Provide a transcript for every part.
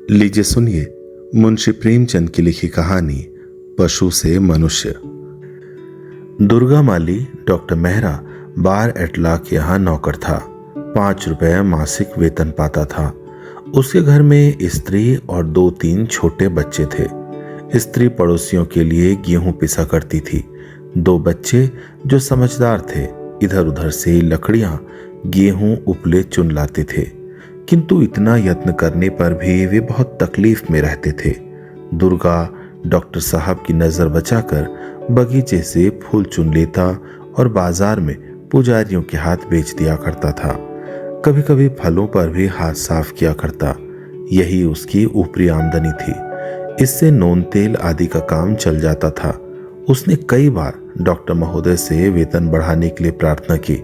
लीजिए सुनिए मुंशी प्रेमचंद की लिखी कहानी पशु से मनुष्य। दुर्गा माली डॉक्टर मेहरा बार एटला के यहाँ नौकर था। 5 रुपए मासिक वेतन पाता था। उसके घर में स्त्री और 2-3 छोटे बच्चे थे। स्त्री पड़ोसियों के लिए गेहूं पिसा करती थी। 2 बच्चे जो समझदार थे इधर उधर से लकड़ियां गेहूं उपले चुन लाते थे, किंतु इतना यत्न करने पर भी वे बहुत तकलीफ में रहते थे। दुर्गा डॉक्टर साहब की नजर बचाकर बगीचे से फूल चुन लेता और बाजार में पुजारियों के हाथ बेच दिया करता था। कभी कभी फलों पर भी हाथ साफ किया करता। यही उसकी ऊपरी आमदनी थी। इससे नून तेल आदि का काम चल जाता था। उसने कई बार डॉक्टर महोदय से वेतन बढ़ाने के लिए प्रार्थना की,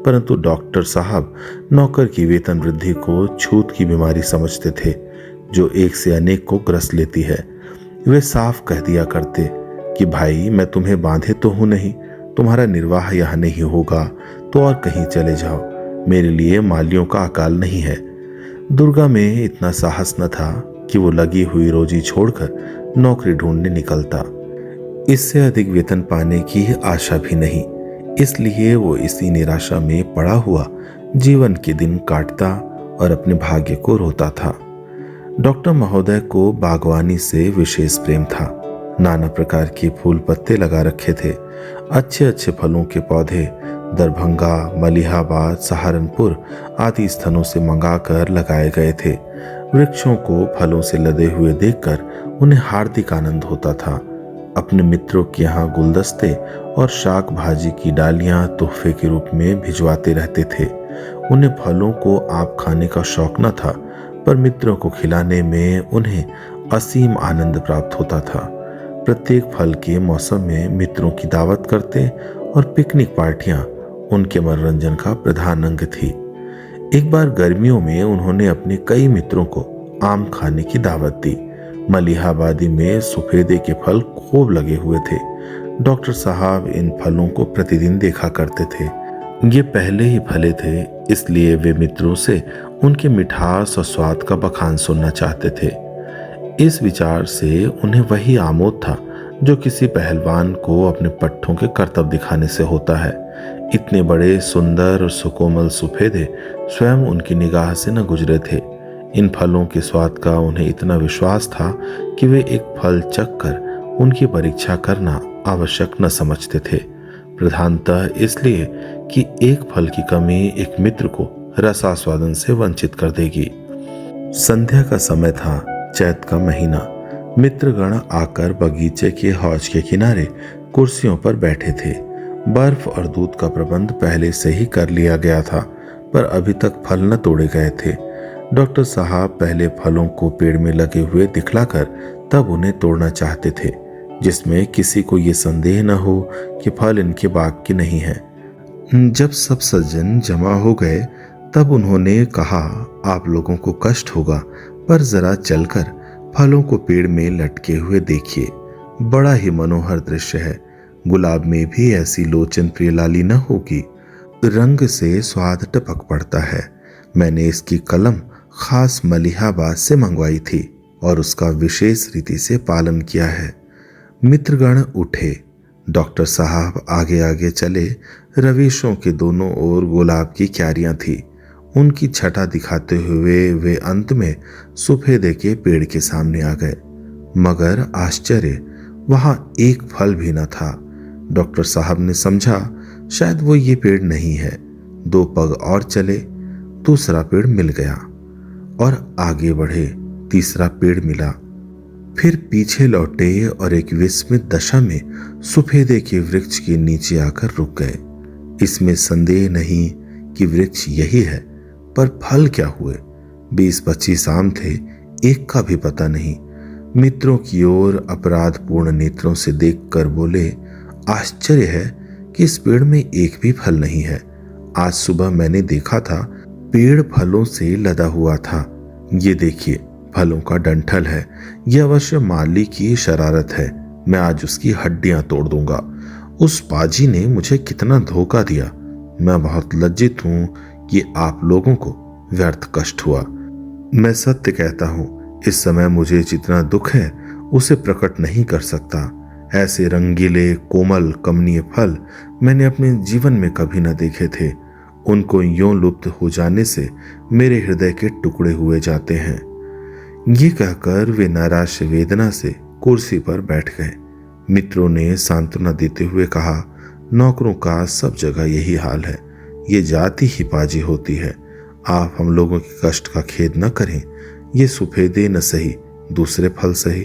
परंतु डॉक्टर साहब नौकर की वेतन वृद्धि को छूत की बीमारी समझते थे, जो एक से अनेक को ग्रस लेती है। वे साफ कह दिया करते कि भाई मैं तुम्हें बांधे तो हूं नहीं, तुम्हारा निर्वाह यहां नहीं होगा तो और कहीं चले जाओ, मेरे लिए मालियों का अकाल नहीं है। दुर्गा में इतना साहस न था कि वो लगी हुई रोजी छोड़कर नौकरी ढूंढने निकलता। इससे अधिक वेतन पाने की आशा भी नहीं, इसलिए वो इसी निराशा में पड़ा हुआ जीवन के दिन काटता और अपने भाग्य को रोता था। डॉक्टर महोदय को बागवानी से विशेष प्रेम था। नाना प्रकार के फूल पत्ते लगा रखे थे। अच्छे अच्छे फलों के पौधे दरभंगा, मलिहाबाद, सहारनपुर आदि स्थानों से मंगाकर लगाए गए थे। वृक्षों को फलों से लदे हुए देखकर उन्हें हार्दिक आनंद होता था। अपने मित्रों के यहाँ गुलदस्ते और शाक भाजी की डालियां तोहफे के रूप में भिजवाते रहते थे। उन्हें फलों को आप खाने का शौक न था, पर मित्रों को खिलाने में उन्हें असीम आनंद प्राप्त होता था। प्रत्येक फल के मौसम में मित्रों की दावत करते और पिकनिक पार्टियां उनके मनोरंजन का प्रधान अंग थी। एक बार गर्मियों में उन्होंने अपने कई मित्रों को आम खाने की दावत दी। मलिहाबादी में सफेदे के फल खूब लगे हुए थे। डॉक्टर साहब इन फलों को प्रतिदिन देखा करते थे। ये पहले ही फले थे, इसलिए वे मित्रों से उनके मिठास और स्वाद का बखान सुनना चाहते थे। इस विचार से उन्हें वही आमोद था जो किसी पहलवान को अपने पट्टों के करतब दिखाने से होता है। इतने बड़े सुंदर और सुकोमल सफेदे स्वयं उनकी निगाह से न गुजरे थे। इन फलों के स्वाद का उन्हें इतना विश्वास था कि वे एक फल चखकर उनकी परीक्षा करना आवश्यक न समझते थे, प्रधानतः इसलिए कि एक फल की कमी एक मित्र को रसास्वादन से वंचित कर देगी। संध्या का समय था, चैत का महीना। मित्रगण आकर बगीचे के हौज के किनारे कुर्सियों पर बैठे थे। बर्फ और दूध का प्रबंध पहले से ही कर लिया गया था, पर अभी तक फल न तोड़े गए थे। डॉक्टर साहब पहले फलों को पेड़ में लगे हुए दिखलाकर तब उन्हें तोड़ना चाहते थे, जिसमें किसी को ये संदेह न हो कि फल इनके बाग के नहीं है। जब सब सज्जन जमा हो गए तब उन्होंने कहा, आप लोगों को कष्ट होगा, पर जरा चलकर फलों को पेड़ में लटके हुए देखिए। बड़ा ही मनोहर दृश्य है। गुलाब में भी ऐसी लोचन प्रियलाली न होगी। रंग से स्वाद टपक पड़ता है। मैंने इसकी कलम खास मलिहाबाद से मंगवाई थी और उसका विशेष रीति से पालन किया है। मित्रगण उठे। डॉक्टर साहब आगे आगे चले। रवीशों के दोनों ओर गुलाब की क्यारियां थी। उनकी छटा दिखाते हुए वे अंत में सफेदे के पेड़ के सामने आ गए, मगर आश्चर्य, वहां एक फल भी न था। डॉक्टर साहब ने समझा शायद वो ये पेड़ नहीं है। 2 पग और चले, दूसरा पेड़ मिल गया और आगे बढ़े, तीसरा पेड़ मिला। फिर पीछे लौटे और एक विस्मित दशा में सफेदे के वृक्ष के नीचे आकर रुक गए। इसमें संदेह नहीं कि वृक्ष यही है, पर फल क्या हुए? 20-25 आम थे, एक का भी पता नहीं। मित्रों की ओर अपराधपूर्ण नेत्रों से देखकर बोले, आश्चर्य है कि इस पेड़ में एक भी फल नहीं है। आज सुबह मैंने देखा था, पेड़ फलों से लदा हुआ था। ये देखिए, फलों का डंठल है। यह अवश्य माली की शरारत है। मैं आज उसकी हड्डियां तोड़ दूंगा। उस पाजी ने मुझे कितना धोखा दिया। मैं बहुत लज्जित हूं कि आप लोगों को व्यर्थ कष्ट हुआ। मैं सत्य कहता हूं, इस समय मुझे जितना दुख है उसे प्रकट नहीं कर सकता। ऐसे रंगीले कोमल कमनीय फल मैंने अपने जीवन में कभी न देखे थे। उनको यूं लुप्त हो जाने से मेरे हृदय के टुकड़े हुए जाते हैं। ये कहकर वे नैराश्य वेदना से कुर्सी पर बैठ गए। मित्रों ने सांत्वना देते हुए कहा, नौकरों का सब जगह यही हाल है। ये जाति ही पाजी होती है। आप हम लोगों के कष्ट का खेद न करें। ये सुफेदे न सही, दूसरे फल सही।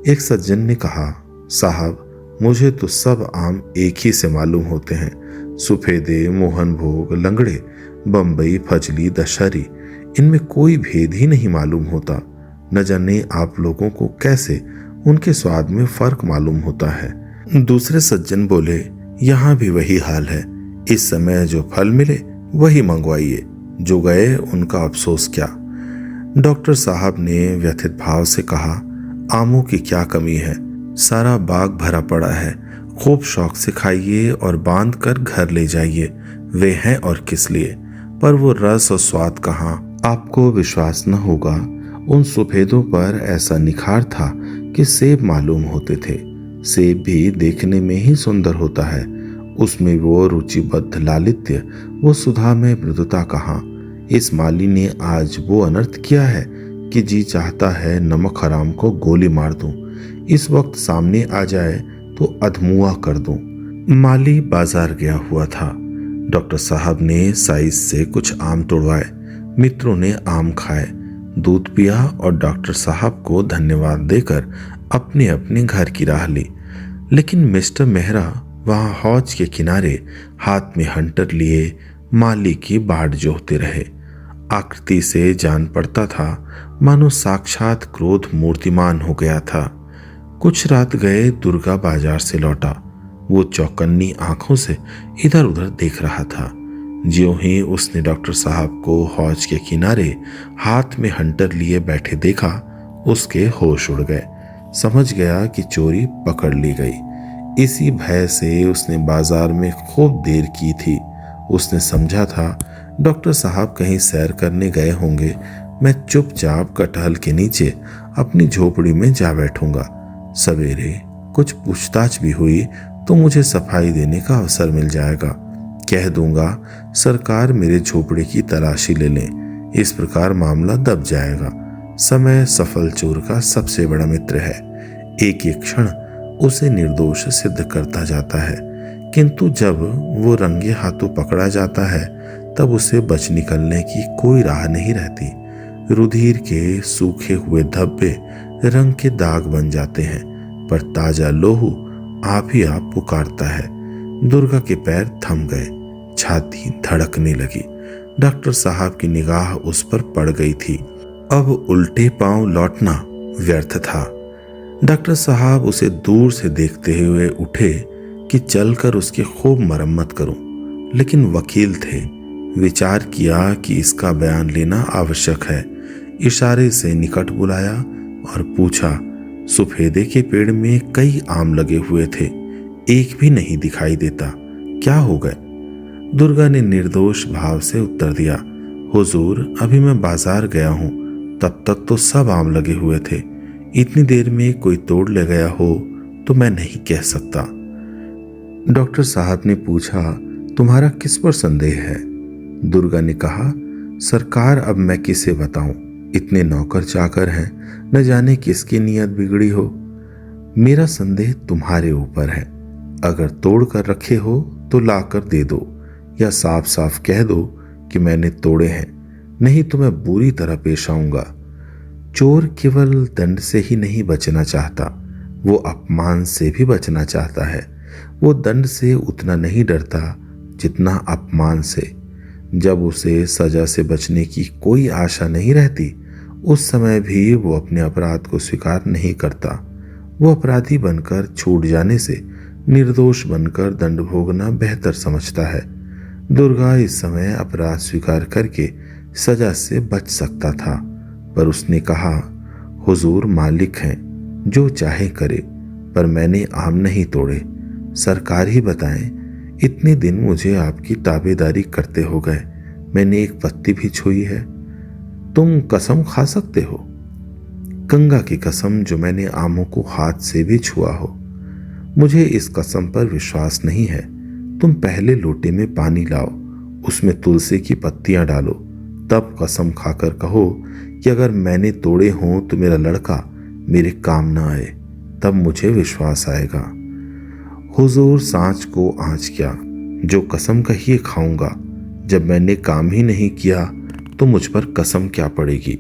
एक सज्जन ने कहा, साहब मुझे तो सब आम एक ही से मालूम होते हैं। सुफेदे, मोहनभोग, लंगड़े, बम्बई, फजली, दशहरी, इनमें कोई भेद ही नहीं मालूम होता। न जाने आप लोगों को कैसे उनके स्वाद में फर्क मालूम होता है। दूसरे सज्जन बोले, यहाँ भी वही हाल है। इस समय जो फल मिले वही मंगवाइए, जो गए उनका अफसोस क्या। डॉक्टर साहब ने व्यथित भाव से कहा, आमों की क्या कमी है, सारा बाग भरा पड़ा है। खूब शौक से खाइए और बांध कर घर ले जाइए। वे हैं और किस लिए, पर वो रस और स्वाद कहाँ। आपको विश्वास न होगा, उन सफेदों पर ऐसा निखार था कि सेब मालूम होते थे। सेब भी देखने में ही सुंदर होता है, उसमें वो रुचिबद्ध लालित्य, वो सुधा में मृदुता कहाँ। इस माली ने आज वो अनर्थ किया है कि जी चाहता है नमक हराम को गोली मार दूं। इस वक्त सामने आ जाए तो अधमुआ कर दूं। माली बाजार गया हुआ था। डॉक्टर साहब ने साइज से कुछ आम तोड़वाए। मित्रों ने आम खाए, दूध पिया और डॉक्टर साहब को धन्यवाद देकर अपने अपने घर की राह ली। लेकिन मिस्टर मेहरा वहां हौज के किनारे हाथ में हंटर लिए माली की बाट जोहते रहे। आकृति से जान पड़ता था मानो साक्षात क्रोध मूर्तिमान हो गया था। कुछ रात गए दुर्गा बाजार से लौटा। वो चौकन्नी आंखों से इधर उधर देख रहा था। ज्यों ही उसने डॉक्टर साहब को हौज के किनारे हाथ में हंटर लिए बैठे देखा, उसके होश उड़ गए। समझ गया कि चोरी पकड़ ली गई। इसी भय से उसने बाजार में खूब देर की थी। उसने समझा था डॉक्टर साहब कहीं सैर करने गए होंगे। मैं चुपचाप कटहल के नीचे अपनी झोपड़ी में जा बैठूंगा। सवेरे कुछ पूछताछ भी हुई तो मुझे सफाई देने का अवसर मिल जाएगा। कह दूंगा सरकार मेरे झोपड़े की तलाशी ले लें। इस प्रकार मामला दब जाएगा। समय सफल चोर का सबसे बड़ा मित्र है। एक एक क्षण उसे निर्दोष सिद्ध करता जाता है, किंतु जब वो रंगे हाथों पकड़ा जाता है तब उसे बच निकलने की कोई राह नहीं रहती। रुधिर के सूखे हुए धब्बे रंग के दाग बन जाते हैं, पर ताजा लोहू आप ही आप पुकारता है। दुर्गा के पैर थम गए, छाती धड़कने लगी। डॉक्टर साहब की निगाह उस पर पड़ गई थी। अब उल्टे पांव लौटना व्यर्थ था। डॉक्टर साहब उसे दूर से देखते हुए उठे कि चलकर उसकी खूब मरम्मत करूं, लेकिन वकील थे। विचार किया कि इसका बयान लेना आवश्यक है। इशारे से निकट बुलाया और पूछा, सुफेदे के पेड़ में कई आम लगे हुए थे, एक भी नहीं दिखाई देता, क्या हो गए? दुर्गा ने निर्दोष भाव से उत्तर दिया, हुजूर अभी मैं बाजार गया हूं, तब तक तो सब आम लगे हुए थे। इतनी देर में कोई तोड़ ले गया हो तो मैं नहीं कह सकता। डॉक्टर साहब ने पूछा, तुम्हारा किस पर संदेह है? दुर्गा ने कहा, सरकार अब मैं किसे बताऊं, इतने नौकर चाकर हैं, न जाने किसकी नियत बिगड़ी हो। मेरा संदेह तुम्हारे ऊपर है। अगर तोड़ कर रखे हो तो लाकर दे दो, या साफ साफ कह दो कि मैंने तोड़े हैं, नहीं तो मैं बुरी तरह पेश आऊंगा। चोर केवल दंड से ही नहीं बचना चाहता, वो अपमान से भी बचना चाहता है। वो दंड से उतना नहीं डरता जितना अपमान से। जब उसे सजा से बचने की कोई आशा नहीं रहती, उस समय भी वो अपने अपराध को स्वीकार नहीं करता। वो अपराधी बनकर छूट जाने से निर्दोष बनकर दंड भोगना बेहतर समझता है। दुर्गा इस समय अपराध स्वीकार करके सजा से बच सकता था, पर उसने कहा, हुजूर मालिक हैं, जो चाहे करे, पर मैंने आम नहीं तोड़े। सरकार ही बताएं, इतने दिन मुझे आपकी ताबेदारी करते हो गए, मैंने एक पत्ती भी छुई है? तुम कसम खा सकते हो? गंगा की कसम जो मैंने आमों को हाथ से भी छुआ हो। मुझे इस कसम पर विश्वास नहीं है। तुम पहले लोटे में पानी लाओ, उसमें तुलसी की पत्तियां डालो, तब कसम खाकर कहो कि अगर मैंने तोड़े हों तो मेरा लड़का मेरे काम ना आए, तब मुझे विश्वास आएगा। हुजूर सांच को आँच क्या, जो कसम कहिए खाऊंगा। जब मैंने काम ही नहीं किया तो मुझ पर कसम क्या पड़ेगी।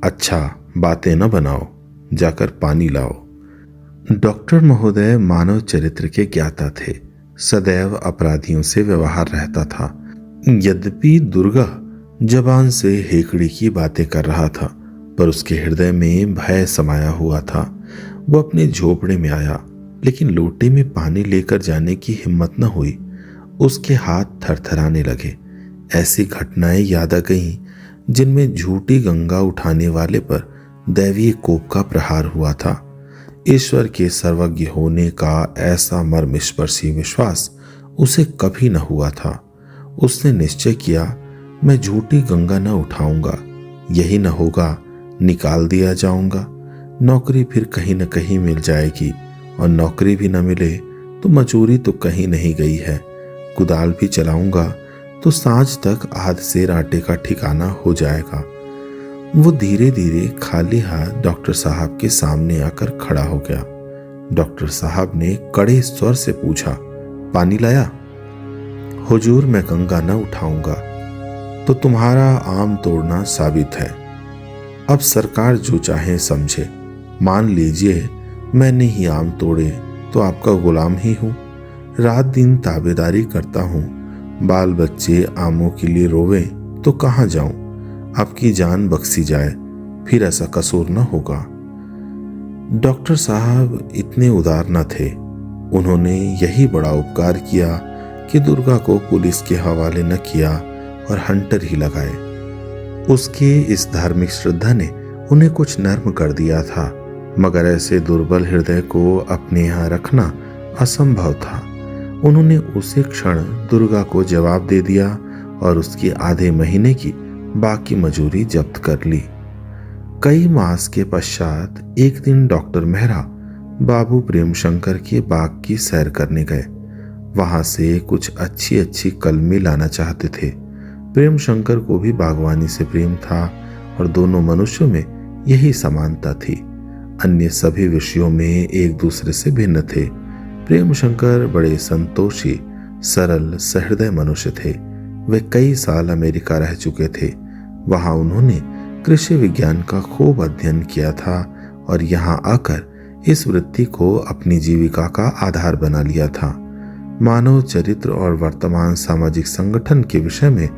अच्छा, बातें न बनाओ, जाकर पानी लाओ। डॉक्टर महोदय मानव चरित्र के ज्ञाता थे। सदैव अपराधियों से व्यवहार रहता था। यद्यपि दुर्गा जबान से हेकड़ी की बातें कर रहा था, पर उसके हृदय में भय समाया हुआ था। वो अपने झोपड़े में आया, लेकिन लोटे में पानी लेकर जाने की हिम्मत न हुई। उसके हाथ थरथराने लगे। ऐसी घटनाएं याद आ गईं जिनमें झूठी गंगा उठाने वाले पर दैवीय कोप का प्रहार हुआ था। ईश्वर के सर्वज्ञ होने का ऐसा मर्मस्पर्शी विश्वास उसे कभी न हुआ था। उसने निश्चय किया, मैं झूठी गंगा न उठाऊंगा। यही न होगा, निकाल दिया जाऊंगा। नौकरी फिर कहीं न कहीं मिल जाएगी, और नौकरी भी न मिले तो मजूरी तो कहीं नहीं गई है। कुदाल भी चलाऊंगा तो सांझ तक आध सेर आटे का ठिकाना हो जाएगा। वो धीरे धीरे खाली हाथ डॉक्टर साहब के सामने आकर खड़ा हो गया। डॉक्टर साहब ने कड़े स्वर से पूछा, पानी लाया? हुजूर, मैं गंगा न उठाऊंगा। तो तुम्हारा आम तोड़ना साबित है। अब सरकार जो चाहे समझे। मान लीजिए मैंने ही आम तोड़े तो आपका गुलाम ही हूं। रात दिन ताबेदारी करता हूं। बाल बच्चे आमों के लिए रोवें तो कहां जाऊं? आपकी जान बख्शी जाए, फिर ऐसा कसूर न होगा। डॉक्टर साहब इतने उदार न थे। उन्होंने यही बड़ा उपकार किया कि दुर्गा को पुलिस के हवाले न किया और हंटर ही लगाए। उसकी इस धार्मिक श्रद्धा ने उन्हें कुछ नर्म कर दिया था, मगर ऐसे दुर्बल हृदय को अपने यहाँ रखना असंभव था। उन्होंने उसी क्षण दुर्गा को जवाब दे दिया और उसकी आधे महीने की बाकी मजूरी जब्त कर ली। कई मास के पश्चात एक दिन डॉक्टर मेहरा बाबू प्रेम शंकर के बाग की सैर करने गए। वहां से कुछ अच्छी अच्छी कलमी लाना चाहते थे। प्रेम शंकर को भी बागवानी से प्रेम था और दोनों मनुष्यों में यही समानता थी। अन्य सभी विषयों में एक दूसरे से भिन्न थे। प्रेम शंकर बड़े संतोषी, सरल, सहृदय मनुष्य थे। वे कई साल अमेरिका रह चुके थे। वहां उन्होंने कृषि विज्ञान का खूब अध्ययन किया था और यहाँ आकर इस वृत्ति को अपनी जीविका का आधार बना लिया था। मानव चरित्र और वर्तमान सामाजिक संगठन के विषय में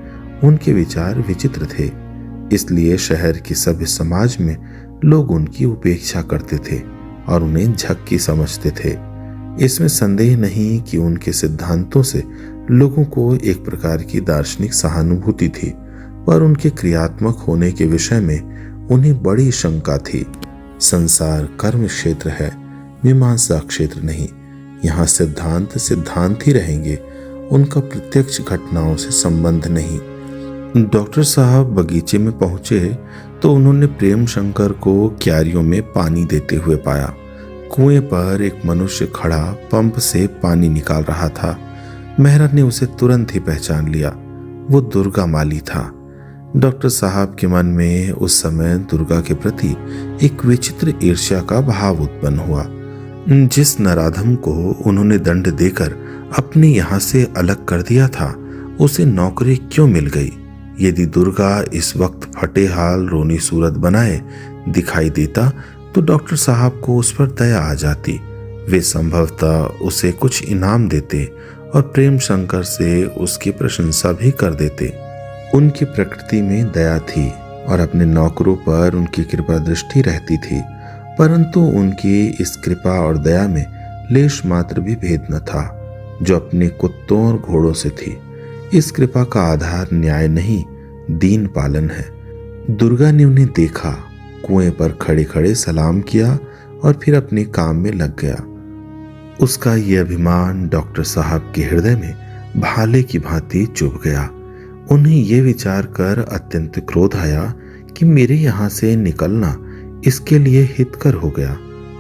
उनके विचार विचित्र थे। इसलिए शहर के सभ्य समाज में लोग उनकी उपेक्षा करते थे और उन्हें झक्की समझते थे। इसमें संदेह नहीं कि उनके सिद्धांतों से लोगों को एक प्रकार की दार्शनिक सहानुभूति थी, पर उनके क्रियात्मक होने के विषय में उन्हें बड़ी शंका थी। संसार कर्म क्षेत्र है, मीमांसा क्षेत्र नहीं। यहाँ सिद्धांत सिद्धांत ही रहेंगे, उनका प्रत्यक्ष घटनाओं से संबंध नहीं। डॉक्टर साहब बगीचे में पहुंचे तो उन्होंने प्रेम शंकर को क्यारियों में पानी देते हुए पाया। कुएं पर एक मनुष्य खड़ा पंप से पानी निकाल रहा था। मेहरा ने उसे तुरंत ही पहचान लिया। वो दुर्गा माली था। डॉक्टर साहब के मन में उस समय दुर्गा के प्रति एक विचित्र ईर्ष्या का भाव उत्पन्न हुआ। जिस नराधम को उन्होंने दंड देकर अपने यहाँ से अलग कर दिया था, उसे नौकरी क्यों मिल गई? यदि दुर्गा इस वक्त फटे हाल रोनी सूरत बनाए दिखाई देता तो डॉक्टर साहब को उस पर दया आ जाती। वे संभवतः उसे कुछ इनाम देते और प्रेम शंकर से उसकी प्रशंसा भी कर देते। उनकी प्रकृति में दया थी और अपने नौकरों पर उनकी कृपा दृष्टि रहती थी, परंतु उनकी इस कृपा और दया में लेश मात्र भी भेद न था, जो अपने कुत्तों और घोड़ों से थी। इस कृपा का आधार न्याय नहीं, दीन पालन है। दुर्गा ने उन्हें देखा, कुएं पर खड़े खड़े सलाम किया और फिर अपने काम में लग गया। उसका यह अभिमान डॉक्टर साहब के हृदय में भाले की भांति चुभ गया। उन्हें यह विचार कर अत्यंत क्रोध आया कि मेरे यहाँ से निकलना इसके लिए हितकर हो गया।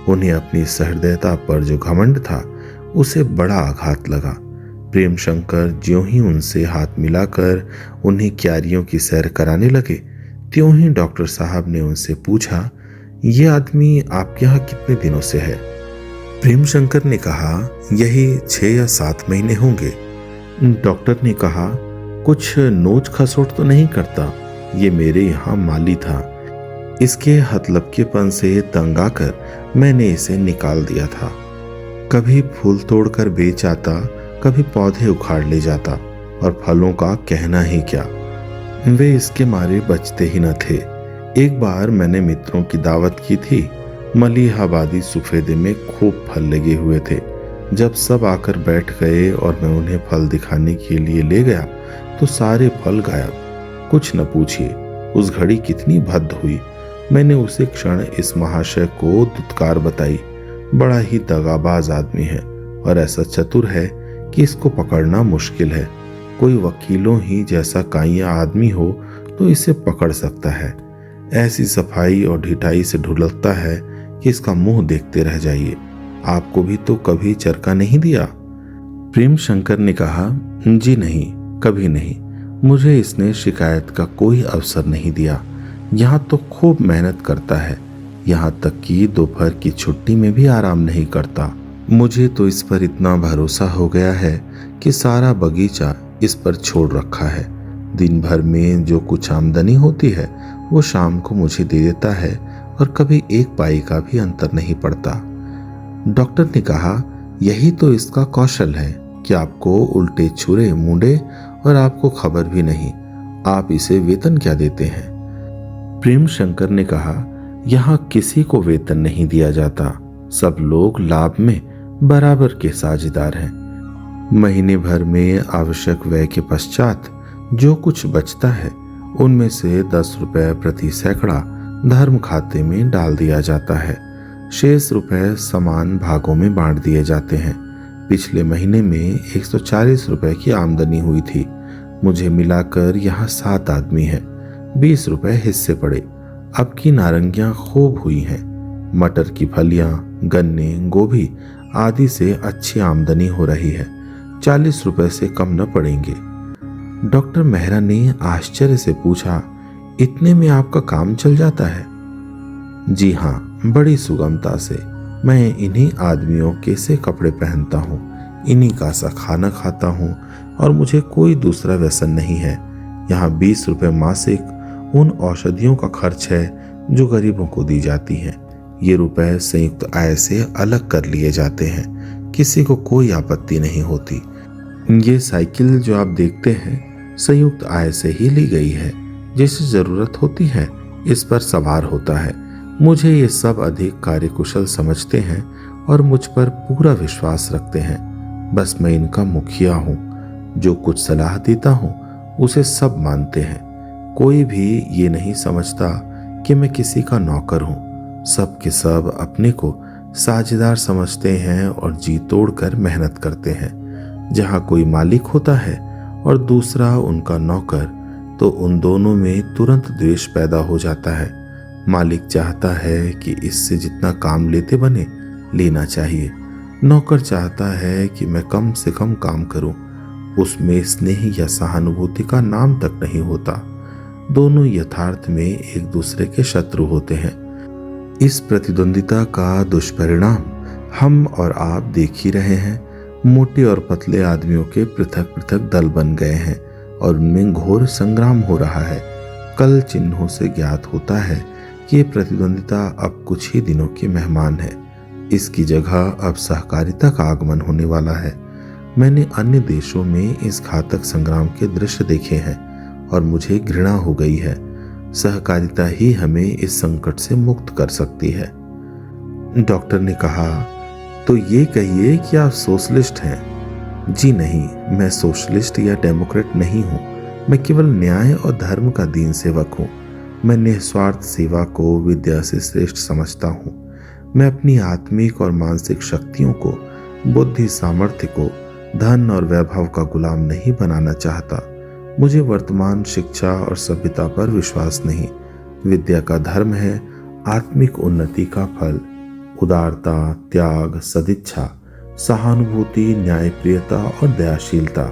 उन्हें अपनी सहृदयता पर जो घमंड था उसे बड़ा आघात लगा। प्रेम शंकर ज्यों ही उनसे हाथ मिलाकर उन्हें क्यारियों की सैर कराने लगे, त्यों ही डॉक्टर साहब ने उनसे पूछा, ये आदमी आपके यहाँ कितने दिनों से है? प्रेम शंकर ने कहा, यही 6 या 7 महीने होंगे। डॉक्टर ने कहा, कुछ नोच खसोट तो नहीं करता? ये मेरे यहाँ माली था। इसके हतलबकेपन से तंग आकर मैंने इसे निकाल दिया था। कभी फूल तोड़कर बेच आता, कभी पौधे उखाड़ ले जाता, और फलों का कहना ही क्या, वे इसके मारे बचते ही न थे। एक बार मैंने मित्रों की दावत की थी। मलिहाबादी सफेदे में खूब फल लगे हुए थे। जब सब आकर बैठ गए और मैं उन्हें फल दिखाने के लिए ले गया तो सारे फल गायब। कुछ न पूछिए उस घड़ी कितनी भद्द हुई। मैंने उसी क्षण इस महाशय को दुत्कार बताई। बड़ा ही दगाबाज आदमी है और ऐसा चतुर है कि इसको पकड़ना मुश्किल है। कोई वकीलों ही जैसा काइया आदमी हो तो इसे पकड़ सकता है। ऐसी सफाई और ढिठाई से ढुलकता है कि इसका मुंह देखते रह जाइए। आपको भी तो कभी चरका नहीं दिया? प्रेम शंकर ने कहा, जी नहीं, कभी नहीं। मुझे इसने शिकायत का कोई अवसर नहीं दिया। यहाँ तो खूब मेहनत करता है, यहाँ तक कि दोपहर की छुट्टी में भी आराम नहीं करता। मुझे तो इस पर इतना भरोसा हो गया है कि सारा बगीचा इस पर छोड़ रखा है। दिन भर में जो कुछ आमदनी होती है वो शाम को मुझे दे देता है और कभी 1 पाई का भी अंतर नहीं पड़ता। डॉक्टर ने कहा, यही तो इसका कौशल है कि आपको उल्टे छुरे मुंडे और आपको खबर भी नहीं। आप इसे वेतन क्या देते हैं? प्रेम शंकर ने कहा, यहाँ किसी को वेतन नहीं दिया जाता। सब लोग लाभ में बराबर के साझेदार हैं। महीने भर में आवश्यक व्यय के पश्चात जो कुछ बचता है उनमें से 10 रुपए प्रति सैकड़ा धर्म खाते में डाल दिया जाता है। शेष रुपए समान भागों में बांट दिए जाते हैं। पिछले महीने में 140 रुपए की आमदनी हुई थी। मुझे मिलाकर यहाँ 7 आदमी हैं। 20 रुपए हिस्से पड़े। अब की नारंगियां खूब हुई हैं। मटर की फलियां, गन्ने, गोभी आदि से अच्छी आमदनी हो रही है। 40 रुपए से कम न पड़ेंगे। डॉक्टर मेहरा ने आश्चर्य से पूछा, इतने में आपका काम चल जाता है? जी हाँ, बड़ी सुगमता से। मैं इन्हीं आदमियों के से कपड़े पहनता हूँ, इन्हीं का सा खाना खाता हूँ और मुझे कोई दूसरा व्यसन नहीं है। यहाँ 20 रुपए मासिक उन औषधियों का खर्च है जो गरीबों को दी जाती हैं। ये रुपए संयुक्त आय से अलग कर लिए जाते हैं। किसी को कोई आपत्ति नहीं होती। ये साइकिल जो आप देखते हैं संयुक्त आय से ही ली गई है। जिसे जरूरत होती है इस पर सवार होता है। मुझे ये सब अधिक कार्यकुशल समझते हैं और मुझ पर पूरा विश्वास रखते हैं। बस मैं इनका मुखिया हूँ। जो कुछ सलाह देता हूँ उसे सब मानते हैं। कोई भी ये नहीं समझता कि मैं किसी का नौकर हूँ। सब के सब अपने को साझेदार समझते हैं और जी तोड़कर मेहनत करते हैं। जहाँ कोई मालिक होता है और दूसरा उनका नौकर तो उन दोनों में तुरंत द्वेष पैदा हो जाता है। मालिक चाहता है कि इससे जितना काम लेते बने लेना चाहिए। नौकर चाहता है कि मैं कम से कम काम करूं। उसमें स्नेह या सहानुभूति का नाम तक नहीं होता। दोनों यथार्थ में एक दूसरे के शत्रु होते हैं। इस प्रतिद्वंदिता का दुष्परिणाम हम और आप देख ही रहे हैं। मोटे और पतले आदमियों के पृथक पृथक दल बन गए हैं और उनमें घोर संग्राम हो रहा है। कल चिन्हों से ज्ञात होता है कि ये प्रतिद्वंदिता अब कुछ ही दिनों की मेहमान है। इसकी जगह अब सहकारिता का आगमन होने वाला है। मैंने अन्य देशों में इस घातक संग्राम के दृश्य देखे हैं और मुझे घृणा हो गई है। सहकारिता ही हमें इस संकट से मुक्त कर सकती है। डॉक्टर ने कहा, तो ये कहिए कि आप सोशलिस्ट हैं? जी नहीं, मैं सोशलिस्ट या डेमोक्रेट नहीं हूँ। मैं केवल न्याय और धर्म का दीन सेवक हूँ। मैं निस्वार्थ सेवा को विद्या से श्रेष्ठ समझता हूँ। मैं अपनी आत्मिक और मानसिक शक्तियों को, बुद्धि सामर्थ्य को धन और वैभव का गुलाम नहीं बनाना चाहता। मुझे वर्तमान शिक्षा और सभ्यता पर विश्वास नहीं। विद्या का धर्म है आत्मिक उन्नति का फल उदारता, त्याग, सदिच्छा, सहानुभूति, न्यायप्रियता और दयाशीलता।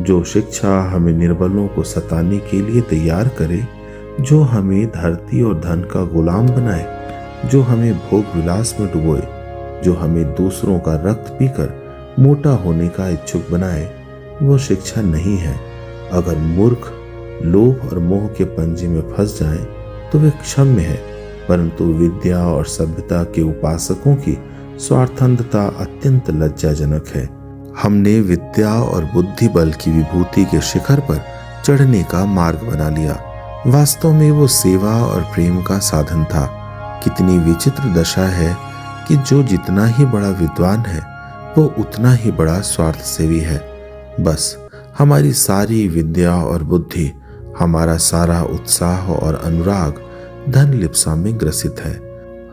जो शिक्षा हमें निर्बलों को सताने के लिए तैयार करे, जो हमें धरती और धन का गुलाम बनाए, जो हमें भोग विलास में डुबोए, जो हमें दूसरों का रक्त पीकर मोटा होने का इच्छुक बनाए, वो शिक्षा नहीं है। अगर मूर्ख लोभ और मोह के पंजे में फंस जाए तो वे क्षम्य है, परंतु विद्या और सभ्यता के उपासकों की स्वार्थंधता अत्यंत लज्जाजनक है। हमने विद्या और बुद्धि बल की विभूति के शिखर पर चढ़ने का मार्ग बना लिया। वास्तव में वो सेवा और प्रेम का साधन था। कितनी विचित्र दशा है कि जो जितना ही बड़ा विद्वान है वो उतना ही बड़ा स्वार्थ सेवी है। बस हमारी सारी विद्या और बुद्धि, हमारा सारा उत्साह और अनुराग धन लिप्सा में ग्रसित है।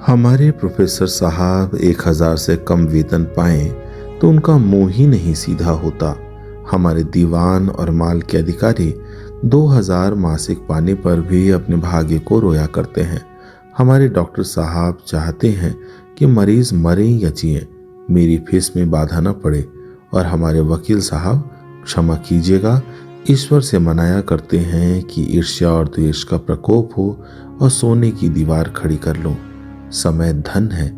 हमारे प्रोफेसर साहब 1000 से कम वेतन पाएं तो उनका मुंह ही नहीं सीधा होता। हमारे दीवान और माल के अधिकारी 2000 मासिक पाने पर भी अपने भाग्य को रोया करते हैं। हमारे डॉक्टर साहब चाहते हैं कि मरीज मरे या जिए, मेरी फीस में बाधा न पड़े, और हमारे वकील साहब, क्षमा कीजिएगा, ईश्वर से मनाया करते हैं कि ईर्ष्या और द्वेष का प्रकोप हो और सोने की दीवार खड़ी कर लो। समय धन है,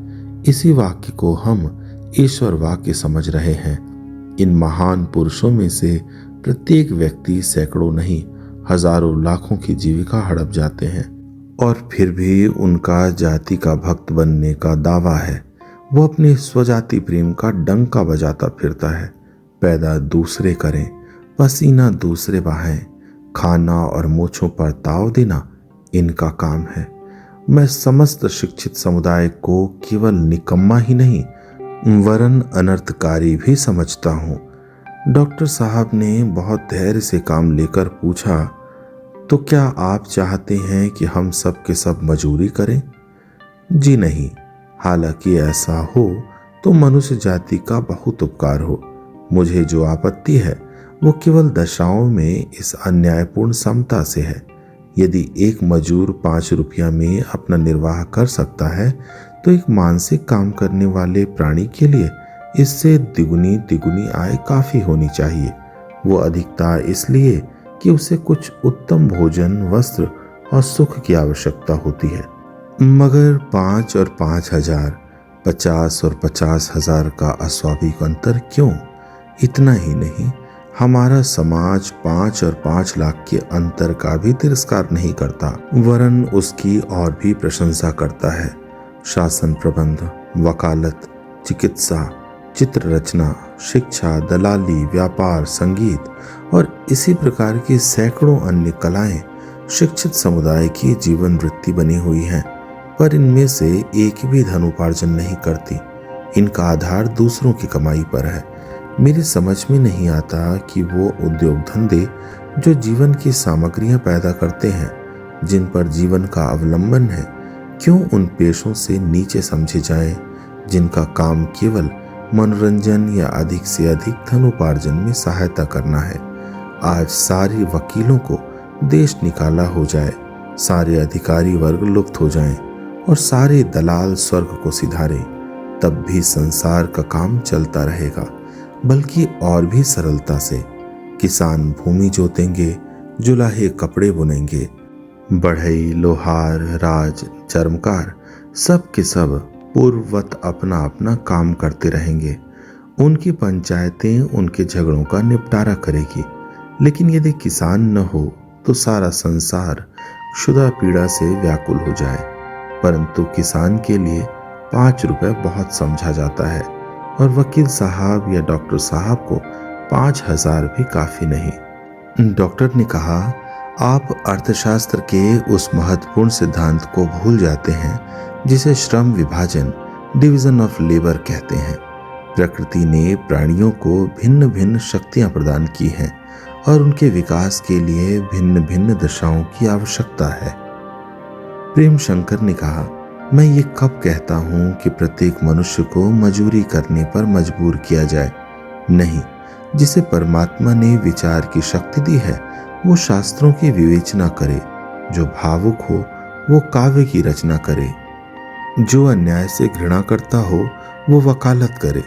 इसी वाक्य को हम ईश्वर वाक्य समझ रहे हैं। इन महान पुरुषों में से प्रत्येक व्यक्ति सैकड़ों नहीं, हजारों लाखों की जीविका हड़प जाते हैं, और फिर भी उनका जाति का भक्त बनने का दावा है। वो अपने स्वजाति प्रेम का डंका बजाता फिरता है। पैदा दूसरे करें, पसीना दूसरे बहाएं, खाना और मूछों पर ताव देना इनका काम है। मैं समस्त शिक्षित समुदाय को केवल निकम्मा ही नहीं वरन अनर्थकारी भी समझता हूँ। डॉक्टर साहब ने बहुत धैर्य से काम लेकर पूछा, तो क्या आप चाहते हैं कि हम सब के सब मजूरी करें? जी नहीं, हालांकि ऐसा हो तो मनुष्य जाति का बहुत उपकार हो। मुझे जो आपत्ति है वो केवल दशाओं में इस अन्यायपूर्ण समता से है। यदि एक मजूर 5 रुपया में अपना निर्वाह कर सकता है तो एक मानसिक काम करने वाले प्राणी के लिए इससे दिगुनी तिगुनी आय काफी होनी चाहिए। वो अधिकता इसलिए कि उसे कुछ उत्तम भोजन, वस्त्र और सुख की आवश्यकता होती है। मगर 5 और 5000, 50 और 50,000 का अस्वाभाविक अंतर क्यों? इतना ही नहीं, हमारा समाज 5 और 5 लाख के अंतर का भी तिरस्कार नहीं करता, वरन उसकी और भी प्रशंसा करता है। शासन प्रबंध, वकालत, चिकित्सा, चित्र रचना, शिक्षा, दलाली, व्यापार, संगीत और इसी प्रकार की सैकड़ों अन्य कलाएं शिक्षित समुदाय की जीवन वृत्ति बनी हुई हैं, पर इनमें से एक भी धन उपार्जन नहीं करती। इनका आधार दूसरों की कमाई पर है। मेरी समझ में नहीं आता कि वो उद्योग धंधे जो जीवन की सामग्रियां पैदा करते हैं, जिन पर जीवन का अवलंबन है, क्यों उन पेशों से नीचे समझे जाएं, जिनका काम केवल मनोरंजन या अधिक से अधिक धन उपार्जन में सहायता करना है। आज सारे वकीलों को देश निकाला हो जाए, सारे अधिकारी वर्ग लुप्त हो जाएं और सारे दलाल स्वर्ग को सिधारें, तब भी संसार का काम चलता रहेगा, बल्कि और भी सरलता से। किसान भूमि जोतेंगे, जुलाहे कपड़े बुनेंगे, बढ़ई, लोहार, राज, चर्मकार सब के सब पूर्ववत अपना अपना काम करते रहेंगे। उनकी पंचायतें उनके झगड़ों का निपटारा करेगी। लेकिन यदि किसान न हो तो सारा संसार क्षुधा पीड़ा से व्याकुल हो जाए। परंतु किसान के लिए 5 रुपए बहुत समझा जाता है और वकील साहब या डॉक्टर साहब को 5000 भी काफी नहीं। डॉक्टर ने कहा, आप अर्थशास्त्र के उस महत्वपूर्ण सिद्धांत को भूल जाते हैं जिसे श्रम विभाजन, डिवीजन ऑफ लेबर कहते हैं। प्रकृति ने प्राणियों को भिन्न भिन्न शक्तियां प्रदान की हैं और उनके विकास के लिए भिन्न भिन्न दशाओं की आवश्यकता है। प्रेम शंकर ने कहा, मैं ये कब कहता हूं कि प्रत्येक मनुष्य को मजूरी करने पर मजबूर किया जाए? नहीं, जिसे परमात्मा ने विचार की शक्ति दी है वो शास्त्रों की विवेचना करे, जो भावुक हो वो काव्य की रचना करे, जो अन्याय से घृणा करता हो वो वकालत करे।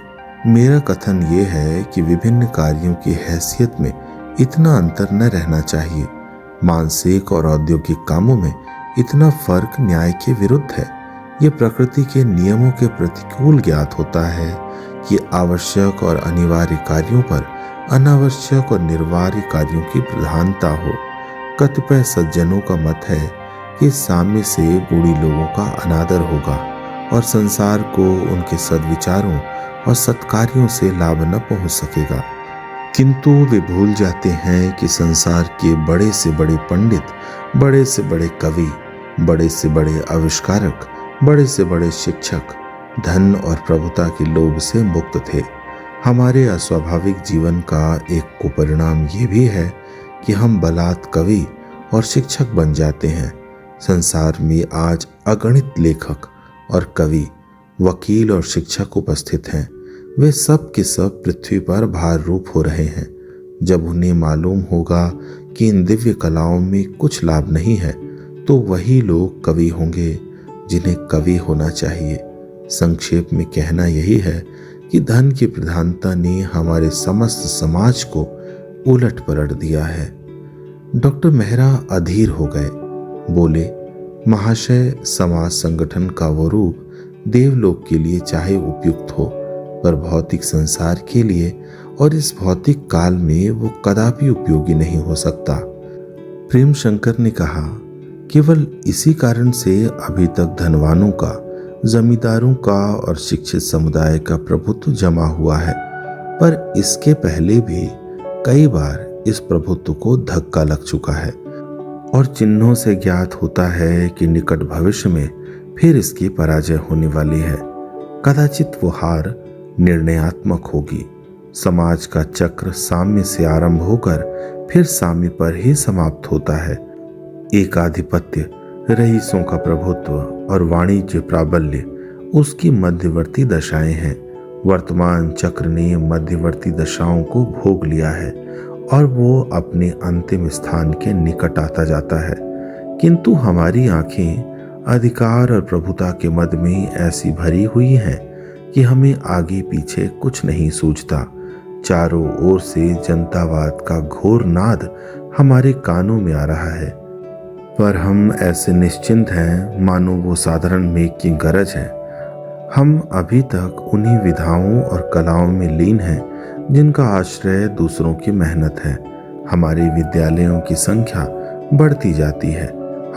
मेरा कथन ये है कि विभिन्न कार्यों की हैसियत में इतना अंतर न रहना चाहिए। मानसिक और औद्योगिक कामों में इतना फर्क न्याय के विरुद्ध है। ये प्रकृति के नियमों के प्रतिकूल ज्ञात होता है कि आवश्यक और अनिवार्य कार्यों पर अनावश्यक और निर्वार्य कार्यों की प्रधानता हो। कतिपय सज्जनों का मत है कि साम्य से बूढ़ी लोगों का अनादर होगा और संसार को उनके सद्विचारों और सत्कार्यों से लाभ न पहुंच सकेगा, किंतु वे भूल जाते हैं कि संसार के बड़े से बड़े पंडित, बड़े से बड़े कवि, बड़े से बड़े आविष्कारक, बड़े से बड़े शिक्षक धन और प्रभुता के लोभ से मुक्त थे। हमारे अस्वाभाविक जीवन का एक कुपरिणाम ये भी है कि हम बलात् कवि और शिक्षक बन जाते हैं। संसार में आज अगणित लेखक और कवि, वकील और शिक्षक उपस्थित हैं। वे सब के सब पृथ्वी पर भार रूप हो रहे हैं। जब उन्हें मालूम होगा कि इन दिव्य कलाओं में कुछ लाभ नहीं है, तो वही लोग कवि होंगे जिन्हें कवि होना चाहिए। संक्षेप में कहना यही है कि धन की प्रधानता ने हमारे समस्त समाज को उलट पलट दिया है। डॉक्टर मेहरा अधीर हो गए। बोले, महाशय, समाज संगठन का वो रूप देवलोक के लिए चाहे उपयुक्त हो, पर भौतिक संसार के लिए और इस भौतिक काल में वो कदापि उपयोगी नहीं हो सकता। प्रेम शंकर ने कहा, केवल इसी कारण से अभी तक धनवानों का, जमींदारों का और शिक्षित समुदाय का प्रभुत्व जमा हुआ है, पर इसके पहले भी कई बार इस प्रभुत्व को धक्का लग चुका है और चिन्हों से ज्ञात होता है कि निकट भविष्य में फिर इसकी पराजय होने वाली है। कदाचित वो हार निर्णयात्मक होगी। समाज का चक्र साम्य से आरंभ होकर फिर साम्य पर ही समाप्त होता है। एकाधिपत्य, रईसों का प्रभुत्व और वाणिज्य प्राबल्य उसकी मध्यवर्ती दशाएं हैं। वर्तमान चक्र ने मध्यवर्ती दशाओं को भोग लिया है और वो अपने अंतिम स्थान के निकट आता जाता है, किंतु हमारी आंखें अधिकार और प्रभुता के मद में ऐसी भरी हुई हैं कि हमें आगे पीछे कुछ नहीं सूझता। चारों ओर से जनतावाद का घोर नाद हमारे कानों में आ रहा है, पर हम ऐसे निश्चिंत हैं मानो वो साधारण मेघ की गरज है। हम अभी तक उन्हीं विधाओं और कलाओं में लीन हैं जिनका आश्रय दूसरों की मेहनत है। हमारे विद्यालयों की संख्या बढ़ती जाती है।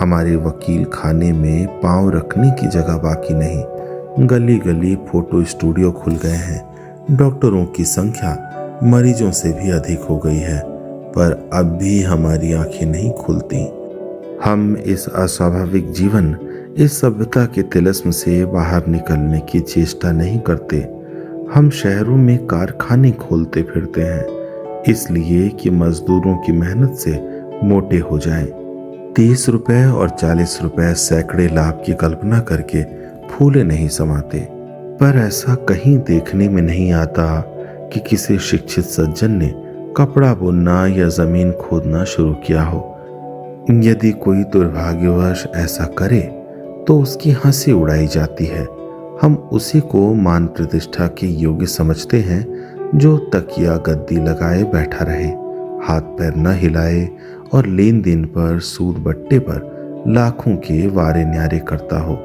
हमारे वकील खाने में पांव रखने की जगह बाकी नहीं। गली गली फोटो स्टूडियो खुल गए हैं। डॉक्टरों की संख्या मरीजों से भी अधिक हो गई है, पर अब भी हमारी आंखें नहीं खुलती। हम इस अस्वाभाविक जीवन, इस सभ्यता के तिलिस्म से बाहर निकलने की चेष्टा नहीं करते। हम शहरों में कारखाने खोलते फिरते हैं, इसलिए कि मजदूरों की मेहनत से मोटे हो जाएं। 30 रुपए और 40 रुपए सैकड़े लाभ की कल्पना करके फूले नहीं समाते। पर ऐसा कहीं देखने में नहीं आता कि किसी शिक्षित सज्जन ने कपड़ा बुनना या जमीन खोदना शुरू किया हो। यदि कोई दुर्भाग्यवश ऐसा करे तो उसकी हंसी उड़ाई जाती है। हम उसी को मान प्रतिष्ठा के योग्य समझते हैं जो तकिया गद्दी लगाए बैठा रहे, हाथ पैर न हिलाए और लेन देन पर, सूद बट्टे पर लाखों के वारे न्यारे करता हो।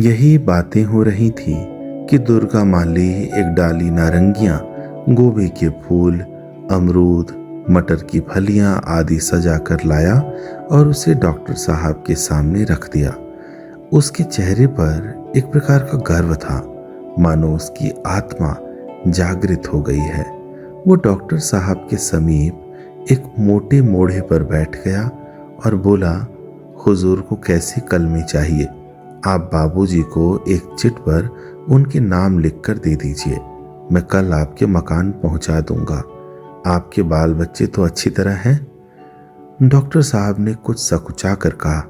यही बातें हो रही थी कि दुर्गा माली एक डाली नारंगियां, गोभी के फूल, अमरूद, मटर की फलियां आदि सजा कर लाया और उसे डॉक्टर साहब के सामने रख दिया। उसके चेहरे पर एक प्रकार का गर्व था, मानो उसकी आत्मा जागृत हो गई है। वो डॉक्टर साहब के समीप एक मोटे मोढ़े पर बैठ गया और बोला, हुजूर को कैसी कलमी चाहिए? आप बाबूजी को एक चिट पर उनके नाम लिखकर दे दीजिए। मैं कल आपके मकान पहुंचा दूंगा। आपके बाल बच्चे तो अच्छी तरह हैं? डॉक्टर साहब ने कुछ सकुचा कर कहा,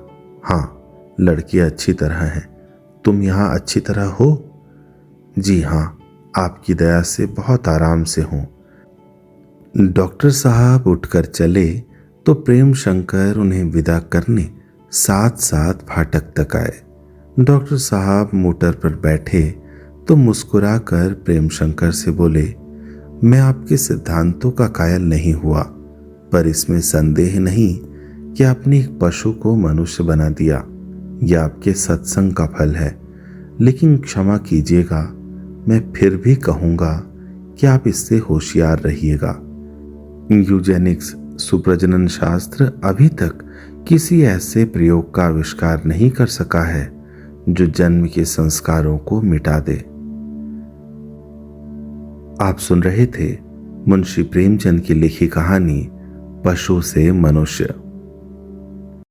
हाँ, लड़की अच्छी तरह हैं। तुम यहाँ अच्छी तरह हो? जी हाँ, आपकी दया से बहुत आराम से हूँ। डॉक्टर साहब उठकर चले तो प्रेम शंकर उन्हें विदा करने साथ साथ फाटक तक आए। डॉक्टर साहब मोटर पर बैठे तो मुस्कुराकर प्रेम शंकर से बोले, मैं आपके सिद्धांतों का कायल नहीं हुआ, पर इसमें संदेह नहीं कि आपने एक पशु को मनुष्य बना दिया। यह आपके सत्संग का फल है। लेकिन क्षमा कीजिएगा, मैं फिर भी कहूंगा कि आप इससे होशियार रहिएगा। यूजेनिक्स सुप्रजनन शास्त्र अभी तक किसी ऐसे प्रयोग का आविष्कार नहीं कर सका है जो जन्म के संस्कारों को मिटा दे। आप सुन रहे थे मुंशी प्रेमचंद की लिखी कहानी पशु से मनुष्य।